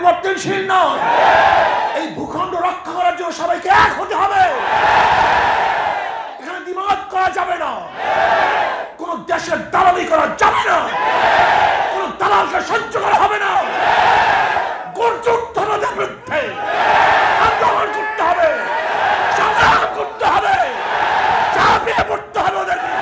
পরিবর্তনশীল নয়। এই ভূখণ্ড রক্ষা করার জন্য সবাইকে এক হতে হবে। এখানে দ্বিমত করা যাবে না। কোন দেশের দালালি করা যাবে না। কোন দালালকে সহ্য করা হবে না। গর্জে উঠতে হবে ওদের বিরুদ্ধে, আন্দোলন করতে হবে, সংগ্রাম করতে হবে, চাপিয়ে পড়তে হবে ওদের বিরুদ্ধে।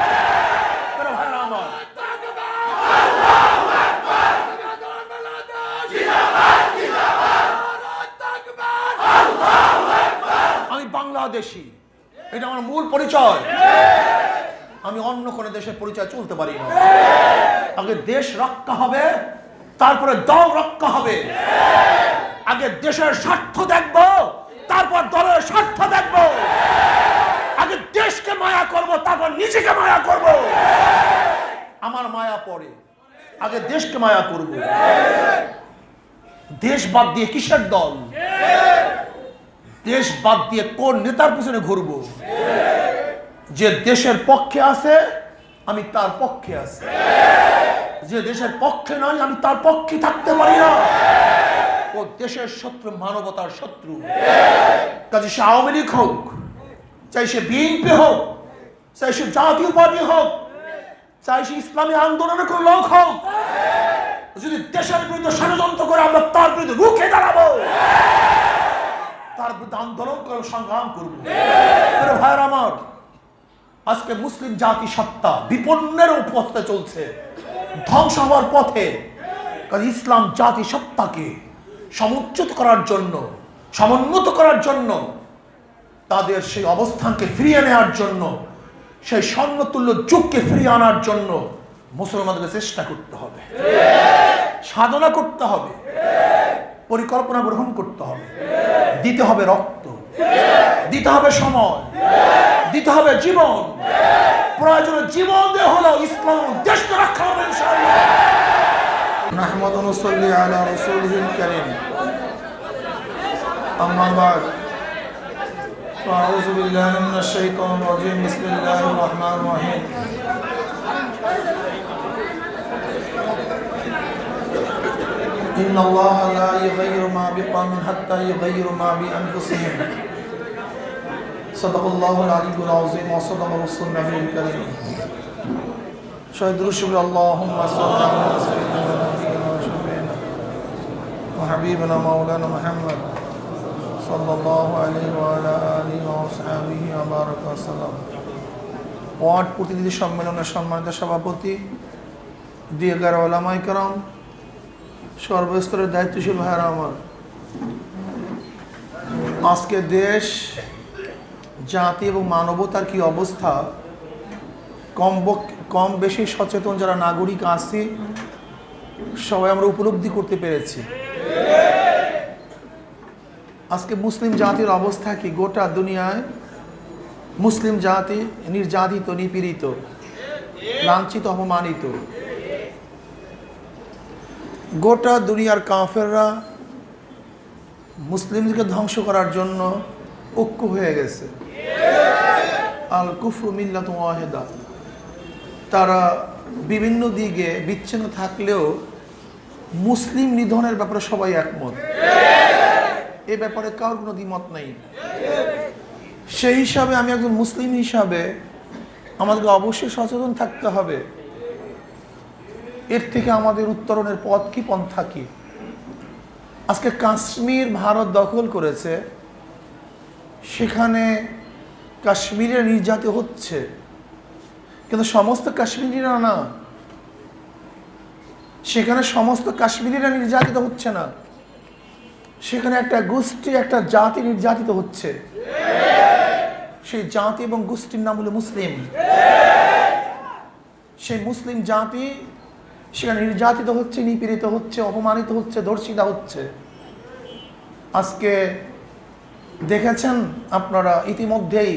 আমি বাংলাদেশী, এটা আমার মূল পরিচয়। আমি অন্য কোন দেশের পরিচয় চলতে পারি না। আগে দেশ রক্ষা হবে, তারপরে দল রক্ষা হবে। আগে দেশের স্বার্থ দেখব, তারপর দলের স্বার্থ দেখব। আগে দেশকে মায়া করব, তারপর নিজেকে মায়া করব। আমার মায়া পড়ে, আগে দেশকে মায়া করব। দেশ বাদ দিয়ে কিসের দল? দেশ বাদ দিয়ে কোন নেতার পিছনে ঘুরবো? যে দেশের পক্ষে আছে আমি তার পক্ষে আছি, যে দেশের পক্ষে নয় আমি তার পক্ষে থাকতে পারি না। ও দেশের শত্রু, মানবতার শত্রু। কাজে সে আওয়ামী লীগ হোক, চাই সে বিএনপি হোক, চাই সে জাতীয় পার্টি হোক, চাই সে ইসলামী আন্দোলনের কোন লোক হোক, যদি দেশের বিরুদ্ধে ষড়যন্ত্র করে আমরা তার বিরুদ্ধে রুখে দাঁড়াবো, তার বিরুদ্ধে আন্দোলন করে সংগ্রাম করবো। ভাইয়ের আমার, আজকে মুসলিম জাতি সত্তা বিপন্নের উপস্থিত চলছে, ধ্বংস হওয়ার পথে। কাজে ইসলাম জাতি সত্তাকে সমুচ্চিত করার জন্য, সমুন্নত করার জন্য, তাদের সেই অবস্থানকে ফিরিয়ে নেওয়ার জন্য, সেই স্বর্ণতুল্য যুগকে ফিরিয়ে আনার জন্য মুসলমানদের চেষ্টা করতে হবে, সাধনা করতে হবে, পরিকল্পনা গ্রহণ করতে হবে, দিতে হবে রক্ত, দিতে হবে সময়, দিতে হবে জীবন। প্রয়োজনে জীবন দেওয়া হলো ইসলাম দেশকে রক্ষা হবে ইনশাআল্লাহ। নাহমাদু ওয়া নুসাল্লি আলা রাসূলিহিল কারীম। আম্মা বা'দ, ফাআউযু বিল্লাহি মিনাশ শাইতানির রাজীম। বিসমিল্লাহির রাহমানির রাহিম। ইন্নাল্লাহা লা ইউগাইয়িরু মা বিকওমিন হাত্তা ইউগাইয়িরু মা বিআনফুসিহিম। সাদাকাল্লাহুল আলিয়্যুল আযীম ওয়া সাদাকা রাসূলুন নবিয়্যুল কারীম। শাহিদুর শুকর আল্লাহুম্মা সাল্লি আলা সাইয়্যিদিনা ওয়া শাফিঈনা ওয়া হাবিবিনা মাওলানা মুহাম্মদ সাল্লাল্লাহু আলাইহি ওয়া আলা আলিহি ওয়া আসহাবিহি ওয়া বারাকা ওয়া সাল্লাম। ওয়ার্ড প্রতিনিধি সম্মেলনের সম্মানিত সভাপতি, দিগার উলামায়ে কেরাম, সর্বস্তরের দায়িত্বশীল ভাইয়েরা আমার, আজকে দেশ, জাতি এবং মানবতার কি অবস্থা কম বেশি সচেতন যারা নাগরিক আছি সবাই আমরা উপলব্ধি করতে পেরেছি। আজকে মুসলিম জাতির অবস্থা কি? গোটা দুনিয়ায় মুসলিম জাতি নির্যাতিত, নিপীড়িত, লাঞ্ছিত, অপমানিত। গোটা দুনিয়ার কাফেররা মুসলিমদেরকে ধ্বংস করার জন্য ঐক্য হয়ে গেছে। আল কুফরু মিল্লাতুন ওয়াহিদা। তারা বিভিন্ন দিকে বিচ্ছিন্ন থাকলেও মুসলিম নিধনের ব্যাপারে সবাই একমত। এ ব্যাপারে কারোর কোনো দ্বিমত নেই। সেই হিসাবে আমি একজন মুসলিম হিসাবে আমাদেরকে অবশ্যই সচেতন থাকতে হবে। এর থেকে আমাদের উত্তরণের পথ কি, পন্থা কি? আজকে কাশ্মীর ভারত দখল করেছে, সেখানে কাশ্মীরের নির্যাতিত হচ্ছে, কিন্তু সমস্ত কাশ্মীরিরা না, সেখানে সমস্ত কাশ্মীরিরা নির্যাতিত হচ্ছে না, সেখানে একটা গোষ্ঠী, একটা জাতি নির্যাতিত হচ্ছে। সেই জাতি এবং গোষ্ঠীর নাম হলো মুসলিম। সেই মুসলিম জাতি সেখানে নির্যাতিত হচ্ছে, নিপীড়িত হচ্ছে, অপমানিত হচ্ছে, ধর্ষিতা হচ্ছে। আজকে দেখেছেন আপনারা, ইতিমধ্যেই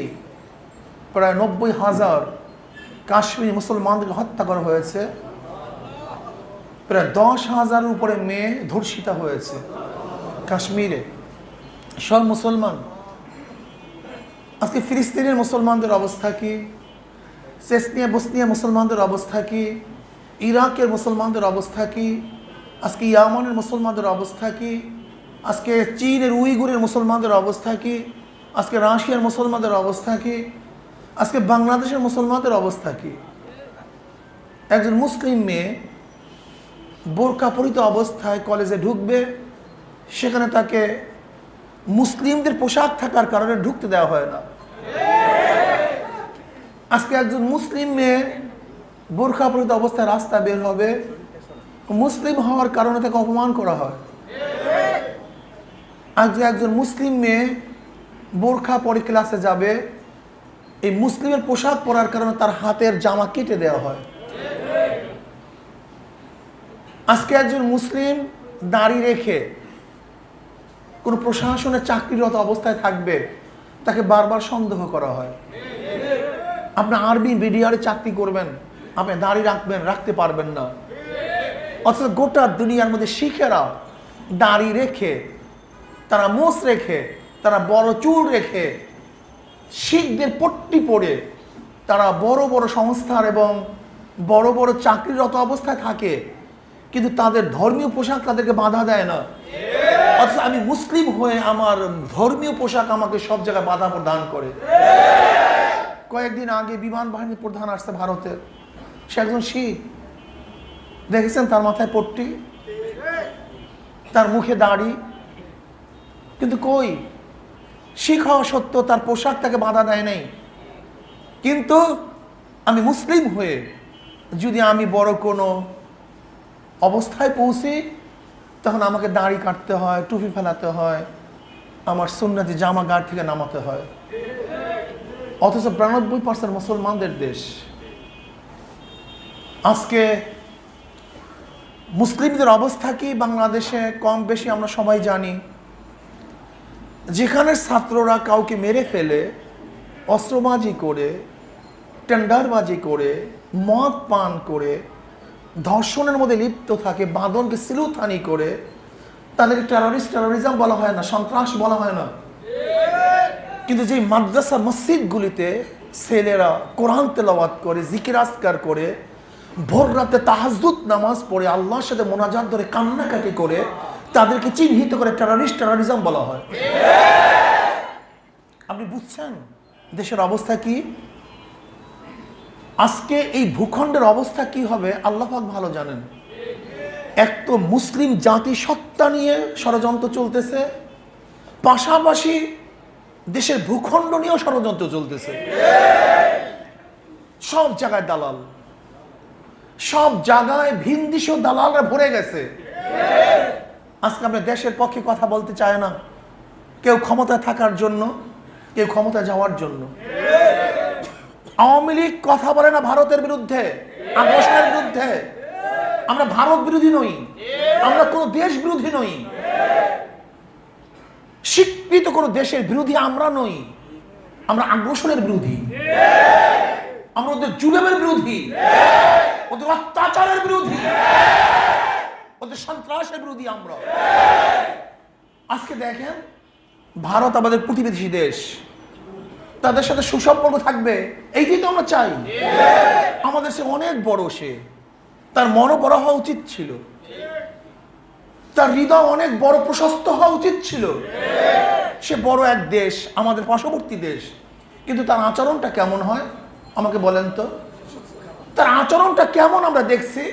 প্রায় 90,000 কাশ্মীরি মুসলমানদেরকে হত্যা করা হয়েছে। প্রায় 10,000-এর উপরে মেয়ে ধর্ষিতা হয়েছে কাশ্মীরে, সব মুসলমান। আজকে ফিলিস্তিনের মুসলমানদের অবস্থা কি? চেচনিয়া, বসনিয়া মুসলমানদের অবস্থা কি? ইরাকের মুসলমানদের অবস্থা কি? আজকে ইয়ামানের মুসলমানদের অবস্থা কি? আজকে চীনের উইগুরের মুসলমানদের অবস্থা কি, আজকে রাশিয়ার মুসলমানদের অবস্থা কি, আজকে বাংলাদেশের মুসলমানদের অবস্থা কি? একজন মুসলিম মেয়ে বোরকা পরিহিত অবস্থায় কলেজে ঢুকবে, সেখানে তাকে মুসলিমদের পোশাক থাকার কারণে ঢুকতে দেওয়া হয় না। আজকে একজন মুসলিম মেয়ে বোরকা পরিহিত অবস্থায় রাস্তা বের হবে, মুসলিম হওয়ার কারণে তাকে অপমান করা হয়। আজ একজন মুসলিম মেয়ে বোরকা পরে ক্লাসে যাবে, এই মুসলিমের পোশাক পরার কারণে তার হাতের জামা কেটে দেওয়া হয়। আজকে একজন মুসলিম দাড়ি রেখে কোন প্রশাসনে চাকরিরত অবস্থায় থাকবে, তাকে বারবার সন্দেহ করা হয়। আপনি আরবি বিডিআরে চাকরি করবেন, আপনি দাড়ি রাখবেন, রাখতে পারবেন না। অথচ গোটা দুনিয়ার মধ্যে শিখেরা দাড়ি রেখে, তারা মোষ রেখে, তারা বড় চুল রেখে, শিখদের পট্টি পরে তারা বড় বড় সংস্থার এবং বড় বড় চাকরিরত অবস্থায় থাকে, কিন্তু তাদের ধর্মীয় পোশাক তাদেরকে বাধা দেয় না। অথচ আমি মুসলিম হয়ে আমার ধর্মীয় পোশাক আমাকে সব জায়গায় বাধা প্রদান করে। কয়েকদিন আগে বিমান বাহিনীর প্রধান আসছে ভারতের, সে একজন শিখ। দেখেছেন তার মাথায় পট্টি, তার মুখে দাড়ি, কিন্তু কই শিখ হওয়া সত্ত্বেও তার পোশাক তাকে বাধা দেয় নাই। কিন্তু আমি মুসলিম হয়ে যদি আমি বড় কোনো অবস্থায় পৌঁছি, তখন আমাকে দাড়ি কাটতে হয়, টুপি ফেলাতে হয়, আমার সুন্নতি জামা গাড় থেকে নামাতে হয়। অথচ 92% মুসলমানদের দেশ। আজকে মুসলিমদের অবস্থা কি বাংলাদেশে কম বেশি আমরা সবাই জানি। যেখানে ছাত্ররা কাউকে মেরে ফেলে, অস্ত্রবাজি করে, টেন্ডারবাজি করে, মদ পান করে, ধর্ষণের মধ্যে লিপ্ত থাকে, বাঁধনকে সিলুথানি করে, তাদেরকে টেরোরিজম বলা হয় না, সন্ত্রাস বলা হয় না। কিন্তু যে মাদ্রাসা মসজিদগুলিতে ছেলেরা কোরআন তেলাওয়াত করে, জিকির আজকার করে, ভোর রাতে তাহাজ্জুদ নামাজ পড়ে, আল্লাহর সাথে মোনাজাত ধরে কান্নাকাটি করে, তাদেরকে চিহ্নিত করে টেরোরিজম বলা হয়। আপনি বুঝছেন দেশের অবস্থা কি? আজকে এই ভূখণ্ডের অবস্থা কি হবে আল্লাহ পাক ভালো জানেন। এক তো মুসলিম জাতি সত্তা নিয়ে ষড়যন্ত্র চলতেছে, পাশাপাশি দেশের ভূখণ্ড নিয়েও ষড়যন্ত্র চলতেছে। সব জায়গায় দালাল, সব জায়গায় ভিনদেশীয় দালালরা ভরে গেছে। আজকে আমরা দেশের পক্ষে কথা বলতে চায় না, কেউ ক্ষমতায় থাকার জন্য, কেউ ক্ষমতায় যাওয়ার জন্য। আওয়ামী লীগ কথা বলে না ভারতের বিরুদ্ধে, আগ্রাসনের বিরুদ্ধে। আমরা ভারত বিরোধী নই, আমরা কোন দেশ বিরোধী নই, স্বীকৃত কোন দেশের বিরোধী আমরা নই। আমরা আগ্রাসনের বিরোধী, আমরা ওদের জুলুমের বিরোধী, ওদের অত্যাচারের বিরোধী, ওদের সন্ত্রাসের বিরোধী আমরা। আজকে দেখেন ভারত আমাদের প্রতিবেশী দেশ, তাদের সাথে সুসম্পর্ক থাকবে, এইটাই তো আমরা চাই। আমাদের সে অনেক বড়, সে তার মনও বড় হওয়া উচিত ছিল, তার হৃদয় অনেক বড় প্রশস্ত হওয়া উচিত ছিল। সে বড় এক দেশ, আমাদের পার্শ্ববর্তী দেশ, কিন্তু তার আচরণটা কেমন হয় আমাকে বলেন তো? তার আচরণটা কেমন আমরা দেখছি?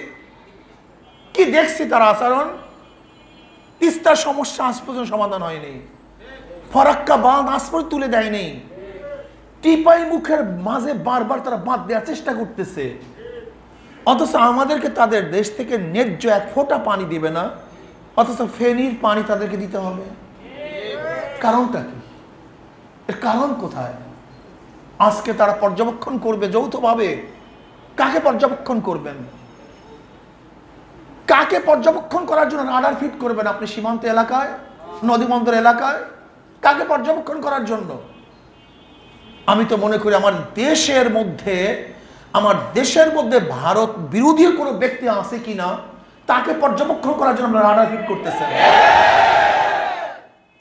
কি দেখছি তার আচরণ? তিস্তার সমস্যা আজ পর্যন্ত সমাধান হয়নি, ফরাক্কা বাঁধ আজ পর্যন্ত তুলে দেয়নি, টিপাই মুখের মাঝে বারবার তারা বাঁধ দেওয়ার চেষ্টা করতেছে। অথচ আমাদেরকে তাদের দেশ থেকে ন্যায্য এক ফোঁটা পানি দিবে না, অথচ ফেনীর পানি তাদেরকে দিতে হবে। কারণটা কি? এর কারণ কোথায়? আজকে তারা পর্যবেক্ষণ করবে যৌথভাবে। কাকে পর্যবেক্ষণ করবেন? কাকে পর্যবেক্ষণ করার জন্য রাডার ফিট করবেন আপনি সীমান্ত এলাকায়, নদীবন্দর এলাকায়? কাকে পর্যবেক্ষণ করার জন্য? আমি তো মনে করি আমার দেশের মধ্যে ভারত বিরোধী কোনো ব্যক্তি আছে কিনা তাকে পর্যবেক্ষণ করার জন্য আমরা রাডার ফিট করতেছেন।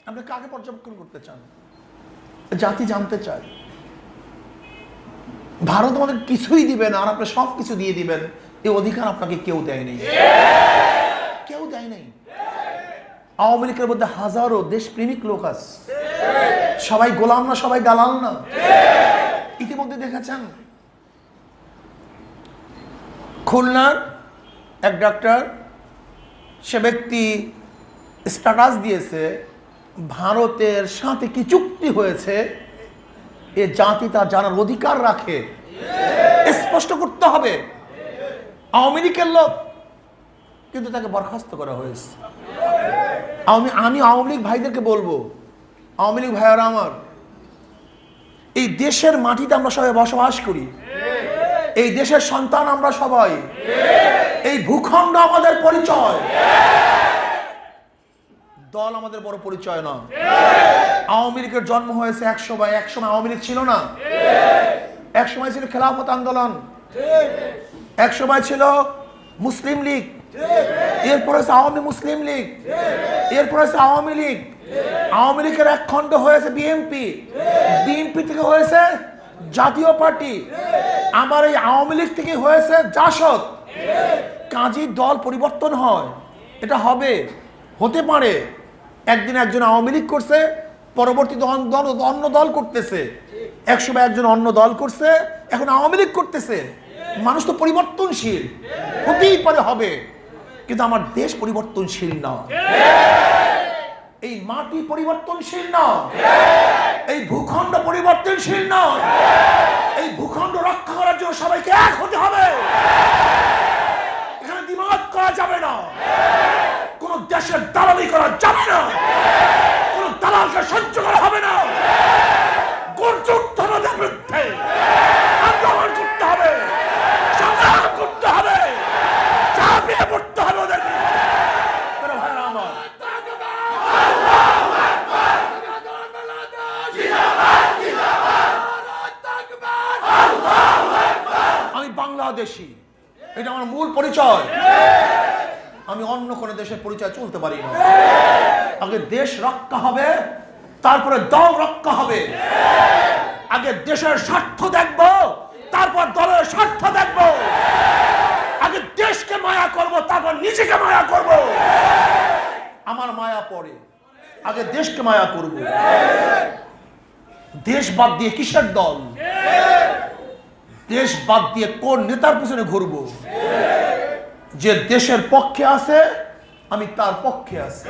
আপনি কাকে পর্যবেক্ষণ করতে চান? জাতি জানতে চায়। ভারত আমাদের কিছুই দিবে না, আর আপনি সব কিছু দিয়ে দিবেন, এই অধিকার আপনাকে কেউ দেয় নাই, কেউ দেয় নাই। আওয়ামী লীগের মধ্যে হাজারো দেশপ্রেমিক লোক আছে, সবাই গোলাম না, সবাই দালাল না। ইতিমধ্যে দেখেছেন খুলনার এক ডাক্তার, সে ব্যক্তি স্ট্যাটাস দিয়েছে ভারতের সাথে কি চুক্তি হয়েছে এ জাতি তা জানার অধিকার রাখে, স্পষ্ট করতে হবে। আওয়ামী লীগের লোক, কিন্তু তাকে বরখাস্ত করা হয়েছে। আমি আওয়ামী লীগ ভাইদেরকে বলবো, আওয়ামী লীগ ভাইয়ারা আমার, এই দেশের মাটিতে আমরা সবাই বসবাস করি, এই দেশের সন্তান আমরা সবাই, এই ভূখণ্ড আমাদের পরিচয়, দল আমাদের বড় পরিচয় না। আওয়ামী লীগের জন্ম হয়েছে একসময় আওয়ামী লীগ ছিল না, একসময় ছিল খেলাফত আন্দোলন, একসময় ছিল মুসলিম লীগ, এরপর হয়েছে আওয়ামী মুসলিম লীগ, এরপর হয়েছে আওয়ামী লীগ, আওয়ামী লীগের এক খণ্ড হয়েছে বিএনপি, বিএনপি থেকে হয়েছে জাতীয় পার্টি, আমার এই আওয়ামী লীগ থেকে হয়েছে জাসদ। কাজী দল পরিবর্তন হয়, এটা হবে, হতে পারে। একদিন একজন আওয়ামী লীগ করছে, পরবর্তীতে অন্য দল করতেছে, একসময় একজন অন্য দল করছে, এখন আওয়ামী লীগ করতেছে। মানুষ তো পরিবর্তনশীল, হতেই পারে, হবে, কিন্তু আমার দেশ পরিবর্তনশীল না, এই মাটি পরিবর্তনশীল না, এই ভূখণ্ড পরিবর্তনশীল না। এই ভূখণ্ড রক্ষা করার জন্য সবাইকে এক হতে হবে, এখানে দ্বিমত করা যাবে না, কোন দেশের দালালি করা যাবে না, কোন দালালকে সহ্য করা হবে না। গণযুদ্ধের বিরুদ্ধে আন্দোলন করতে হবে, সংগ্রাম করতে হবে, চাপিয়ে পড়তে হবে ওদেরকে। আমি বাংলাদেশী, এটা আমার মূল পরিচয়, আমি অন্য কোন দেশের পরিচয় চলতে পারি না। আগে দেশ রক্ষা হবে, তারপরে দল রক্ষা হবে। আগে দেশের স্বার্থ দেখব, তারপর দলের স্বার্থ দেখব। আগে দেশকে মায়া করব, তারপর নিজেকে মায়া করব। আমার মায়া পড়ে, আগে দেশকে মায়া করব। দেশ বাদ দিয়ে কিসের দল? দেশ বাদ দিয়ে কোন নেতার পিছনে ঘুরব? যে দেশের পক্ষে আছে আমি তার পক্ষে আছি,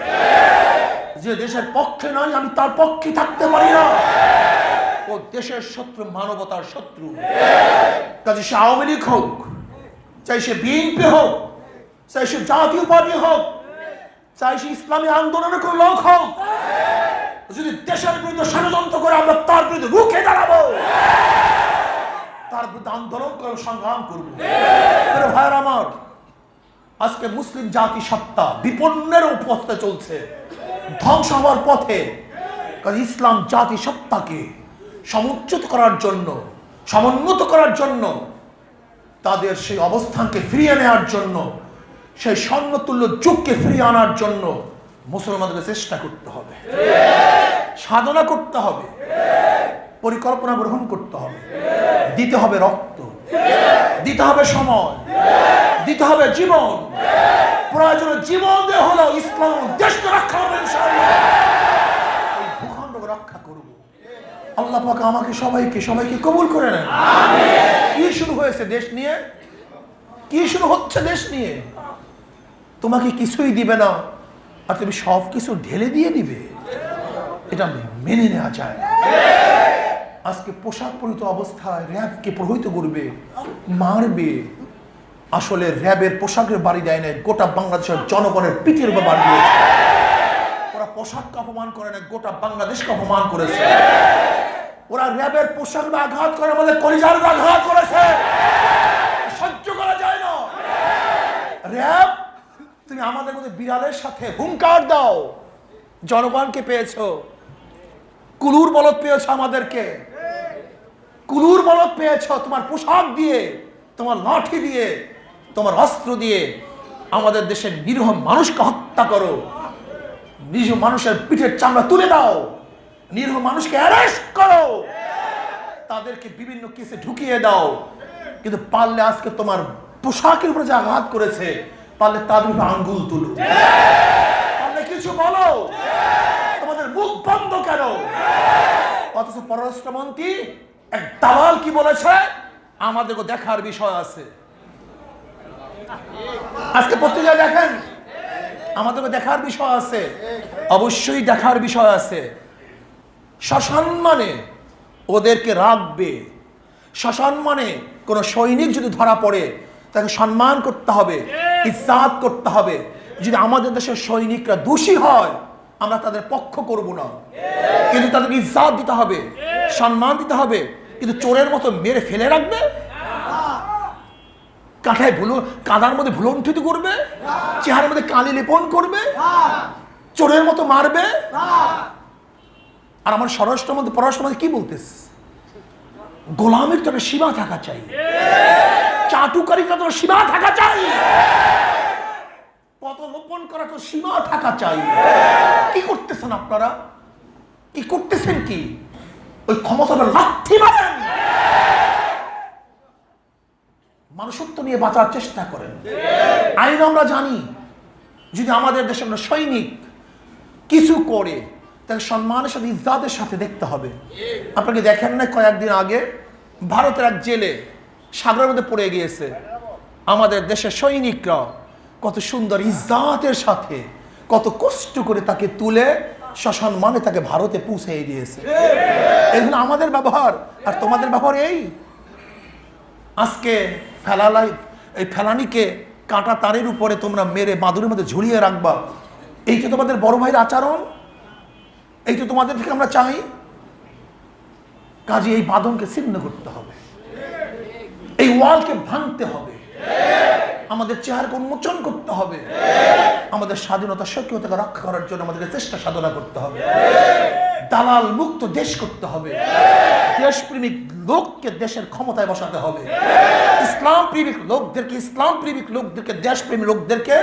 যে দেশের পক্ষে নয় আমি তার পক্ষে থাকতে পারি না। ও দেশের শত্রু, মানবতার শত্রু। কাজে সে আওয়ামী লীগ হোক, চাই সে বিএনপি হোক, চাই সে জাতীয় পার্টি হোক, চাই সে ইসলামী আন্দোলনের কোন লোক হোক, যদি দেশের বিরুদ্ধে ষড়যন্ত্র করে আমরা তার বিরুদ্ধে রুখে দাঁড়াবো, তার বিরুদ্ধে আন্দোলন করে সংগ্রাম করবো। ভাইয়ের আমার, আজকে মুসলিম জাতি সত্তা বিপন্নের উপস্থিত চলছে, ধ্বংস হওয়ার পথে। ইসলাম জাতি সত্তাকে সমুচ্চিত করার জন্য, সমুন্নত করার জন্য, তাদের সেই অবস্থানকে ফিরিয়ে নেওয়ার জন্য, সেই স্বর্ণতুল্য যুগকে ফিরিয়ে আনার জন্য মুসলমানদের চেষ্টা করতে হবে, সাধনা করতে হবে, পরিকল্পনা গ্রহণ করতে হবে, দিতে হবে রক্ত, দিতে হবে সময়, দিতে হবে জীবন, প্রয়োজনে জীবন দিয়ে হলো ইসলাম দেশকে রক্ষা হবে। ইনশাআল্লাহ এই ভূখণ্ডকে রক্ষা করব। আল্লাহ পাক আমাকে সবাইকে কবুল করে নেন। কি শুরু হয়েছে দেশ নিয়ে? কি শুরু হচ্ছে দেশ নিয়ে? তোমাকে কিছুই দিবে না আর তুমি সব কিছু ঢেলে দিয়ে দিবে, এটা মেনে নেওয়া যায় না। আজকে পোশাক পরিহিত অবস্থায় র্যাবকে প্রভাবিত করবে, মারবে। আসলে র্যাবের পোশাকের বাড়ি দেয় নাই, গোটা বাংলাদেশের জনগণের পিঠের উপর বাড়ি দিয়েছে। ওরা পোশাককে অপমান করে না, গোটা বাংলাদেশকে অপমান করেছে। ওরা র্যাবের পোশাকে আঘাত করে, আমাদের কলিজার আঘাত করেছে, সহ্য করা যায় না। র্যাব, তুমি আমাদের মধ্যে বিড়ালের সাথে হুঙ্কার দাও। জনগণকে পেয়েছো, কুলুর বলদ পেয়েছো, আমাদেরকে কুলুর বলদ পেয়েছো। তোমার পোশাক দিয়ে, তোমার লাঠি দিয়ে, তোমার অস্ত্র দিয়ে আমাদের দেশের নিরীহ মানুষকে হত্যা করো, নিরীহ মানুষের পিঠের চামড়া তুলে দাও, নিরীহ মানুষকে অ্যারেস্ট করো, তাদেরকে বিভিন্ন কেসে ঢুকিয়ে দাও। কিন্তু পারলে আজকে তোমার পোশাকের উপরে যে আঘাত করেছে, পারলে তাদের উপরে আঙ্গুল তুলো, পারলে কিছু কিছু বলো, তোমাদের মুখ বন্ধ কেন? অথচ পররাষ্ট্রমন্ত্রী এক দালাল কি বলেছে, আমাদেরকে দেখার বিষয় আছে। আজকে পত্রিকা দেখেন, আমাদেরকে দেখার বিষয় আছে, অবশ্যই দেখার বিষয় আছে। সসম্মানে ওদেরকে রাখবে। সসম্মানে কোন সৈনিক যদি ধরা পড়ে তাকে সম্মান করতে হবে, ইজ্জত করতে হবে। যদি আমাদের দেশের সৈনিকরা দোষী হয় আমরা তাদের পক্ষ করব না, কিন্তু তাদেরকে ইজ্জত দিতে হবে, সম্মান দিতে হবে। কিন্তু চোরের মতো মেরে ফেলে রাখবে, কাঁঠায় কাদার মধ্যে ভুলণ্ঠিত করবে, চেহারার মধ্যে কালি লেপন করবে, চোরের মতো মারবে। আর আমার স্বরাষ্ট্রমন্ত্রী পররাষ্ট্রমন্ত্রী কি বলতেছে? গোলামির তো একটা সীমা থাকা চাই, চাটুকারিতা তো সীমা থাকা চাই, পদলোপন করা তো সীমা থাকা চাই। কি করতেছেন আপনারা? কি করতেছেন? কি ওই ক্ষমতাটা লাথি মারেন, মানুষত্ব নিয়ে বাঁচার চেষ্টা করেন। আইন আমরা জানি, যদি আমাদের দেশের কোনো সৈনিক কিছু করে তাকে সম্মানের সাথে ইজ্জতের সাথে দেখতে হবে। আপনাকে দেখেন না কয়েকদিন আগে ভারতের এক জেলে সাগরের মধ্যে পড়ে গিয়েছে, আমাদের দেশের সৈনিকরা কত সুন্দর ইজ্জতের সাথে কত কষ্ট করে তাকে তুলে সসম্মানে তাকে ভারতে পৌঁছে দিয়েছে। এগুলো আমাদের ব্যবহার, আর তোমাদের ব্যবহার এই। আজকে এই ফেলানিকে কাঁটা তারের উপরে তোমরা মেরে বাদুরের মধ্যে ঝুলিয়ে রাখবা, এই তো তোমাদের বড় ভাইয়ের আচরণ, এই তো তোমাদের থেকে আমরা চাই। কাজে এই বাঁধনকে ছিন্ন করতে হবে, এই ওয়ালকে ভাঙতে হবে, আমাদের চেহারাকে উন্মোচন করতে হবে, আমাদের স্বাধীনতা স্বকীয়তাকে রক্ষা করার জন্য আমাদেরকে চেষ্টা সাধনা করতে হবে, দালাল মুক্ত দেশ করতে হবে, দেশপ্রেমিক লোককে দেশের ক্ষমতায় বসাতে হবে, ইসলাম প্রেমিক লোকদেরকে দেশপ্রেমী লোকদেরকে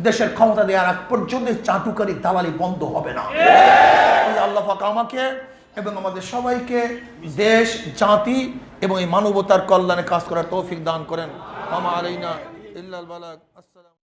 দেশের ক্ষমতা দেওয়ার আগ পর্যন্ত চাটুকারি দালালি বন্ধ হবে না। আল্লাহ পাক আমাকে এবং আমাদের সবাইকে দেশ, জাতি এবং এই মানবতার কল্যাণে কাজ করার তৌফিক দান করেন। আমা আলাইনা ইল্লাল বালাগ। আসসালাম।